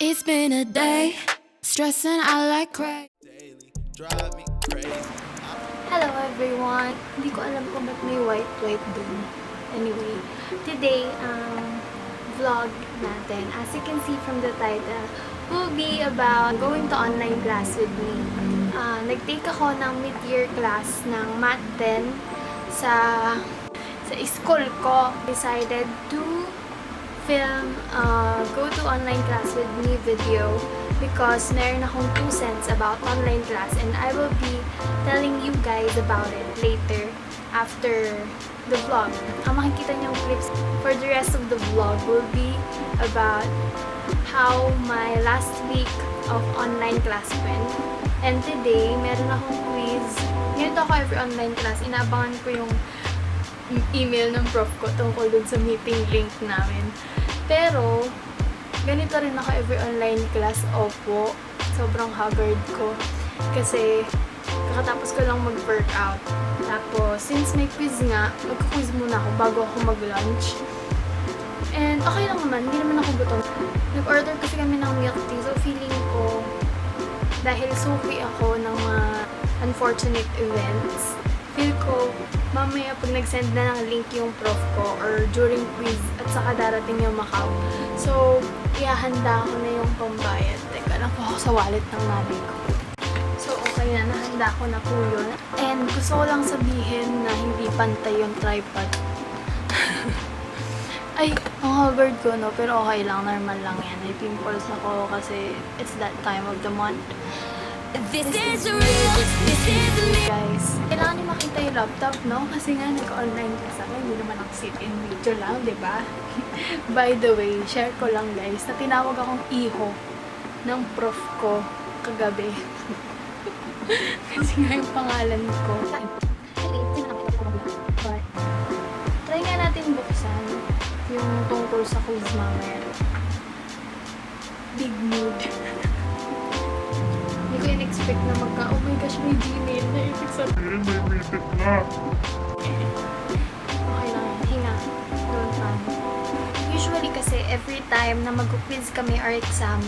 It's been a day, stressing out like crazy. Daily, drive me crazy. Hello everyone! Hindi ko alam kung ba't may white dun. Anyway, today, vlog natin, as you can see from the title, will be about going to online class with me. Nag-take ako ng mid-year class ng Math 10 sa school ko. Decided to film go to online class with me video because meron akong 2 cents about online class and I will be telling you guys about it later after the vlog. Ang makikita niyong clips for the rest of the vlog will be about how my last week of online class went. And today, meron akong quiz. Ganito ako every online class. Inaabangan ko yung email ng prof ko tungkol dun sa meeting link namin. Pero, ganito rin ako every online class. Opo, sobrang haggard ko. Kasi, kakatapos ko lang mag-workout. Tapos, since may quiz nga, magka-quiz muna ako bago ako mag-lunch. And, okay lang naman. Hindi naman ako gutom. Nag-order kasi kami ng milk tea. So, feeling ko, dahil suki ako ng mga unfortunate events, feel ko, mamaya pag nag-send na ng link yung prof ko or during quiz at saka darating yung Macau. So, ihahanda ko na yung pambayad. Teka lang po ako sa wallet ng nanay ko. So, okay na. Nahanda ko na po yun. And gusto ko lang sabihin na hindi pantay yung tripod. Ay, ang haggard ko, no? Pero okay lang. Normal lang yan. May pimples ako kasi it's that time of the month. This is real, this is me. Guys, kailangan niyo makita yung laptop, no? Kasi nga, nag-online class ako. Hindi naman ako sit-in video lang, di ba? By the way, share ko lang, guys, na tinawag akong iho ng prof ko kagabi. Kasi nga yung pangalan ko. But, try nga natin buksan yung tungkol sa quiz mamaya. Big mood. Hindi ko in-expect na oh my gosh, may Gmail na ibig sabihin. May meeting na. Okay lang yan. Hinga. Don't run. Usually kasi, every time na mag-quiz kami or exam,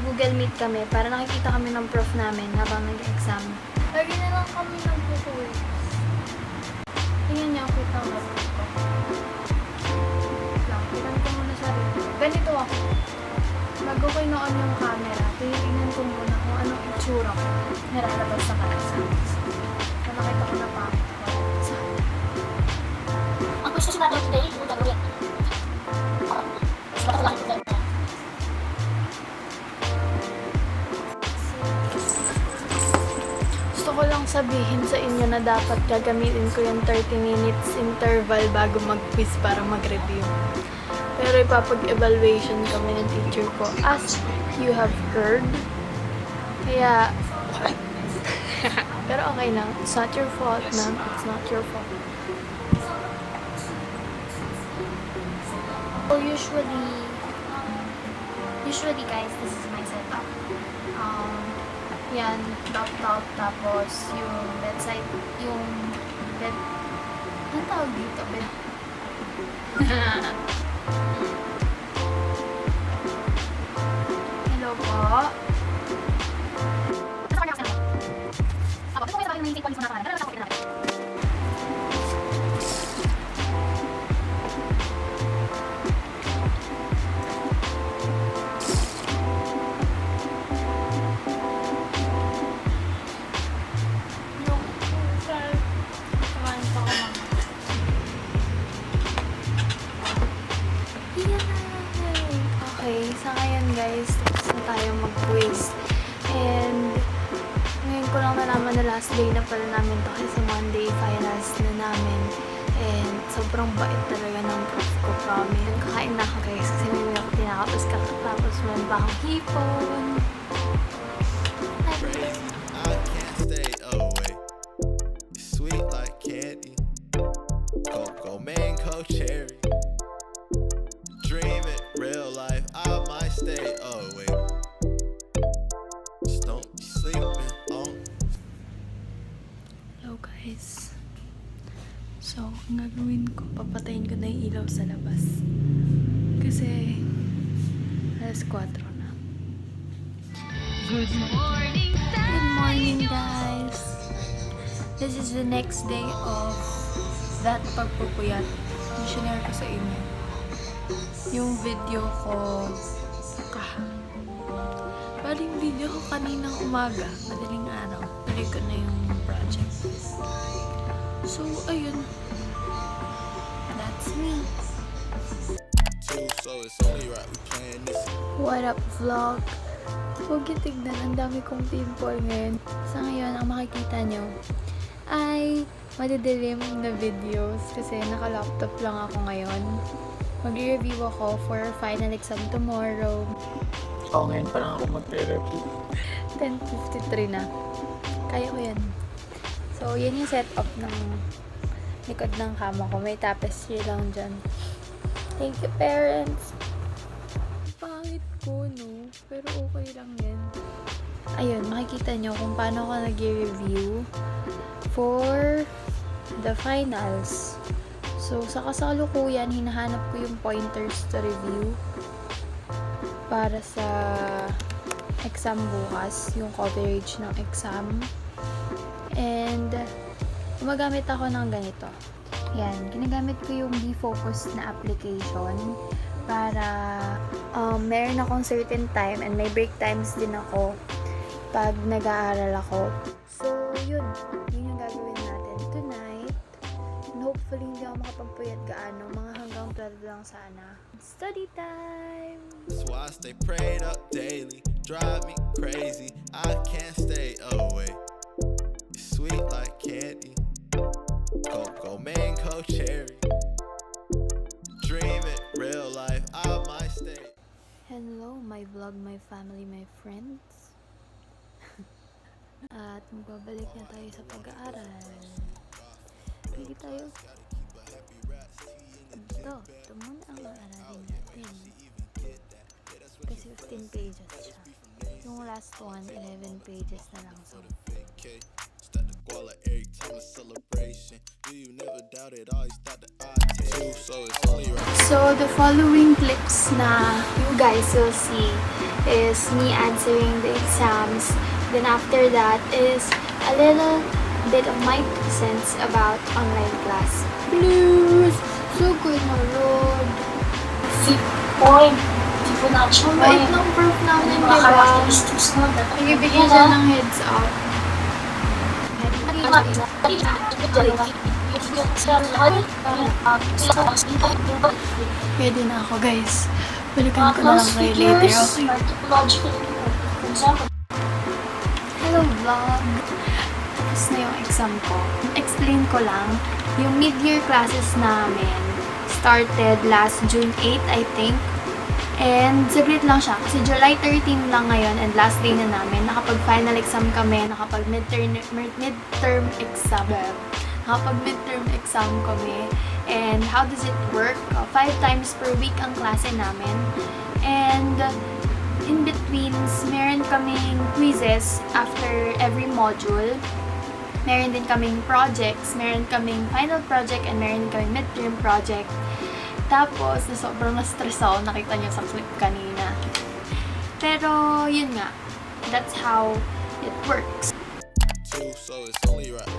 Google Meet kami para nakikita kami ng prof namin habang nag-exam. Lagi na lang kami nag-quiz. Tingnan niya, kita ko. Tingnan ko muna sa rin. Ganito ako. Bago ko inoon yung camera, tinitingnan ko muna kung anong itsura ko. Nalalabas sa kalasa. So, nakita ko na pa. Ang gusto si Mother today, yung gagawin. Gusto ko lang sabihin sa inyo na dapat gagamitin ko yung 30 minutes interval bago mag-quiz para mag-review. Pero ipapag-evaluation kami ng teacher ko as you have heard. Kaya, pero okay lang. It's not your fault, ma'am. It's not your fault. So usually guys, this is my setup. Yan, laptop, tapos yung bedside, yung bed, anong tawag dito? Bed. Hello po. Okay, sa ngayon guys, tapos na tayo mag-quiz. And ngayon ko lang nalaman na last day na pala namin to kasi sa Monday finals na namin. And sobrang bait talaga ng prof ko, promise. Kakain na ako guys kasi may mga tinakapos kakatapos meron pa akong hipon. I can't stay away. It's sweet like candy. Cocoa, mango, cherry. Dream it, real life. I might stay away. Just don't be sleeping on. Hello guys. So, ang gagawin ko, papatayin ko na yung ilaw sa labas. Kasi, alas 4 na. Good morning, guys. This is the next day of that pagpupuyat. Share ko sa inyo yung video ko bali yung video ko kaninang umaga, madaling araw. Tuloy ko na yung project. So, ayun. That's me. So it's only right we playing this. What up, vlog? Huwag yung tignan, ang dami kong pimple ngayon. Sa ngayon, ang makikita nyo ay madidilim na videos kasi naka-laptop lang ako ngayon. Mag-review ako for final exam tomorrow. Ngayon pa lang ako magre-review. 10:53 na. Kaya ko yan. So, yan yung setup ng likod ng kama ko. May tapestry lang dyan. Thank you, parents! Pangit ko, no? Pero okay lang yan. Ayun, makikita nyo kung paano ako nag-review for the finals. So, sa kasalukuyan, hinahanap ko yung pointers to review para sa exam bukas, yung coverage ng exam. And, gumagamit ako ng ganito. Yan, ginagamit ko yung Be Focused na application para meron akong certain time and may break times din ako pag nag-aaral ako. So, yun yung gagawin natin tonight. And hopefully, hindi ako makapagpuyat gaano. Mga hanggang 12 lang sana. Study time! That's why I stay prayed up daily. Drive me crazy. I can't stay away. It's sweet like candy. Cocoa, mango, cherry. Dream it, real life. I might stay. Hello, my vlog, my family, my friends. At magbabalik na tayo sa pag-aaral. Pili tayo. Ito muna ang aaralin natin. Kasi 15 pages siya. Yung last one, 11 pages na lang. So, Every time a celebration, do you never doubt it? Always thought that I take. So it's only right. So, the following clips na you guys will see is me answering the exams. Then after that is a little bit of my 2 cents about online class. Please! So good na Lord! Oy, di po na siya. Wait ng proof namin, Mga diba? characteristics na. Nagbibigay siya ng heads up. Pwede na ako, guys. Balikan ko na lang kayo later, okay? Hello, vlog! Tapos na yung exam ko. Explain ko lang, yung mid-year classes namin started last June 8, I think. And saglit lang siya kasi July 13 lang ngayon and last day na namin. Nakapag-final exam kami, nakapag-midterm exam. Nakapag-midterm exam kami. And how does it work? 5 times per week ang klase namin. And in betweens, meron kaming quizzes after every module. Meron din kaming projects, meron kaming final project, and meron din kaming midterm project. Tapos, sobrang na-stress ako, nakita niyo sa clip kanina. Pero, yun nga, that's how it works. So it's only right.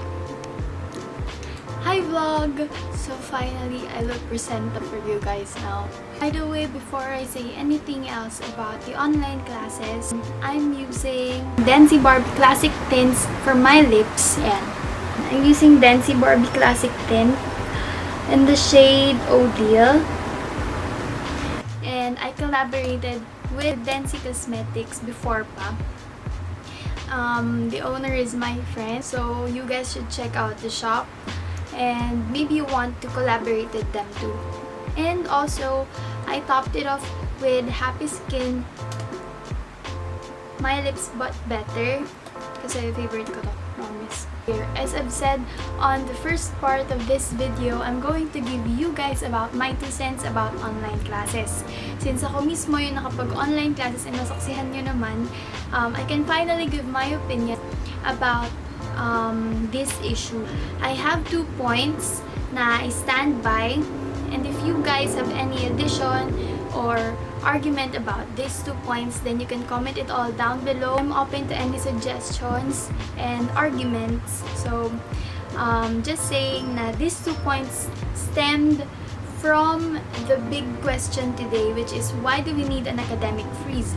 Hi vlog! So finally, I will present the for you guys now. By the way, before I say anything else about the online classes, I'm using Densi Barbie Classic Tints for my lips. Yan. I'm using Densi Barbie Classic Tint in the shade Odile. And I collaborated with Densi Cosmetics before pa. The owner is my friend, so you guys should check out the shop. And maybe you want to collaborate with them too. And also, I topped it off with Happy Skin My Lips But Better. Kasi favorite ko to, promise. As I've said on the first part of this video, I'm going to give you guys about my 2 cents about online classes. Since ako mismo yung nakapag-online classes and nasaksihan nyo naman, I can finally give my opinion about this issue. I have 2 points na I stand by, and if you guys have any addition or argument about these 2 points, then you can comment it all down below. I'm open to any suggestions and arguments. So, just saying na these 2 points stemmed from the big question today, which is why do we need an academic freeze?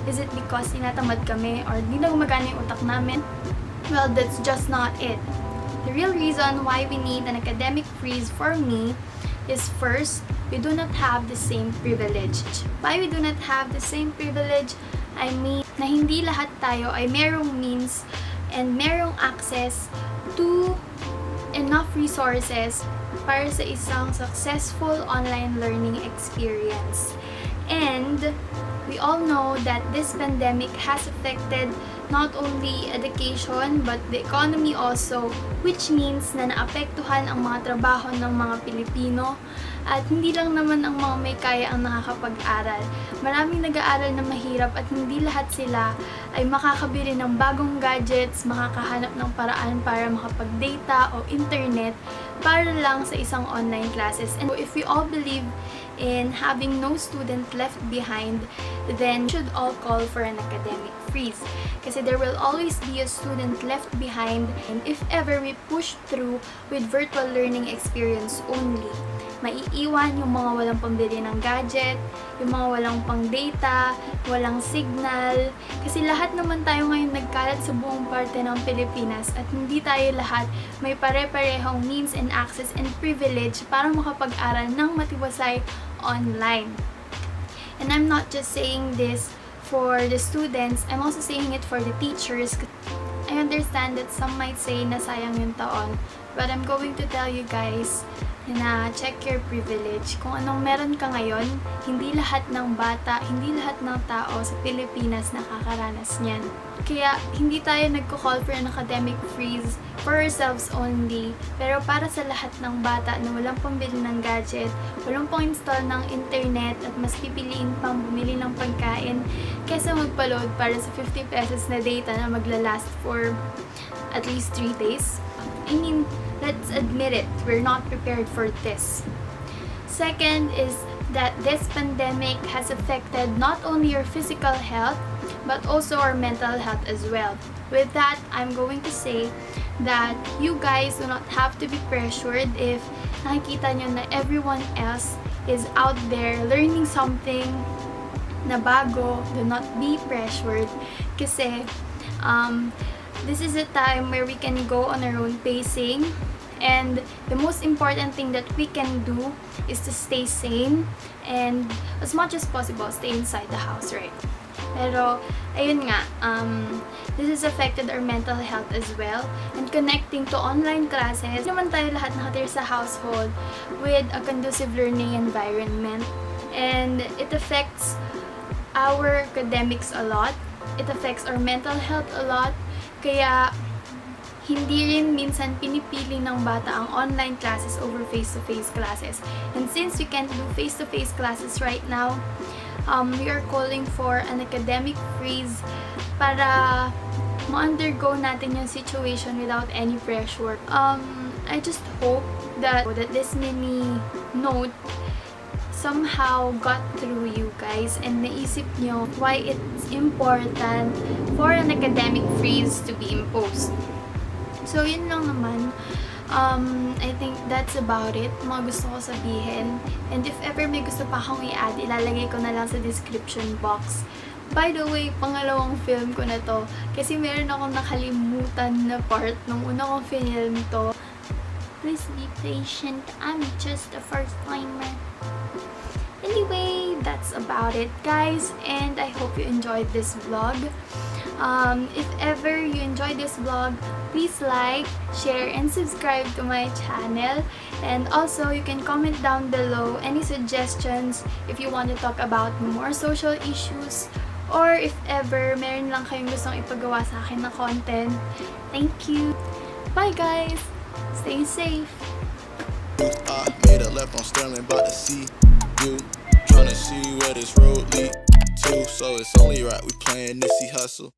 Is it because tinatamad kami or di na gumagana yung utak namin? Well, that's just not it. The real reason why we need an academic freeze for me is first, we do not have the same privilege. Why we do not have the same privilege? I mean, na hindi lahat tayo ay merong means and merong access to enough resources para sa isang successful online learning experience. And we all know that this pandemic has affected not only education but the economy also, which means na naapektuhan ang mga trabaho ng mga Pilipino. At hindi lang naman ang mga may kaya ang nakakapag-aral. Maraming nag-aaral na mahirap at hindi lahat sila ay makakabili ng bagong gadgets, makakahanap ng paraan para makapag-data o internet para lang sa isang online classes. And if we all believe in having no student left behind, then we should all call for an academic freeze. Kasi there will always be a student left behind, and if ever we push through with virtual learning experience only, maiiwan yung mga walang pambili ng gadget, yung mga walang pang data, walang signal. Kasi lahat naman tayo ngayon nagkalat sa buong parte ng Pilipinas at hindi tayo lahat may pare-parehong means and access and privilege para makapag-aral ng matiwasay online. And I'm not just saying this for the students, I'm also saying it for the teachers. I understand that some might say na sayang yung taon, but I'm going to tell you guys na check your privilege. Kung anong meron ka ngayon, hindi lahat ng bata, hindi lahat ng tao sa Pilipinas nakakaranas niyan. Kaya hindi tayo nagko-call for an academic freeze for ourselves only, pero para sa lahat ng bata na walang pambili ng gadget, walang pang install ng internet at mas pipiliin pang bumili ng pagkain kaysa magpa-load para sa 50 pesos na data na maglalast for at least 3 days. I mean, let's admit it, we're not prepared for this. Second is that this pandemic has affected not only your physical health, but also our mental health as well. With that, I'm going to say that you guys do not have to be pressured if nakikita nyo na everyone else is out there learning something na bago. Do not be pressured kasi this is a time where we can go on our own pacing, and the most important thing that we can do is to stay sane and as much as possible stay inside the house, right? Pero ayun nga, this has affected our mental health as well, and connecting to online classes. Naman tayo lahat nakatira sa household with a conducive learning environment, and it affects our academics a lot, it affects our mental health a lot. Kaya, hindi rin minsan pinipili ng bata ang online classes over face-to-face classes. And since we can't do face-to-face classes right now, we are calling for an academic freeze para ma-undergo natin yung situation without any pressure. I just hope that this mini note somehow got through you guys and naisip nyo why it's important for an academic freeze to be imposed. So, yun lang naman. I think that's about it. Mga gusto ko sabihin. And if ever may gusto pa akong i-add, ilalagay ko na lang sa description box. By the way, pangalawang film ko na to. Kasi meron akong nakalimutan na part nung una kong film to. Please be patient. I'm just a first timer. Anyway, that's about it, guys, and I hope you enjoyed this vlog. If ever you enjoyed this vlog, please like, share, and subscribe to my channel. And also, you can comment down below any suggestions if you want to talk about more social issues, or if ever meron lang kayong gustong ipagawa sa akin na content. Thank you! Bye, guys! Stay safe! I made a left on Sterling, about to see you. Tryna see where this road lead to, so it's only right we playing Nipsey Hustle.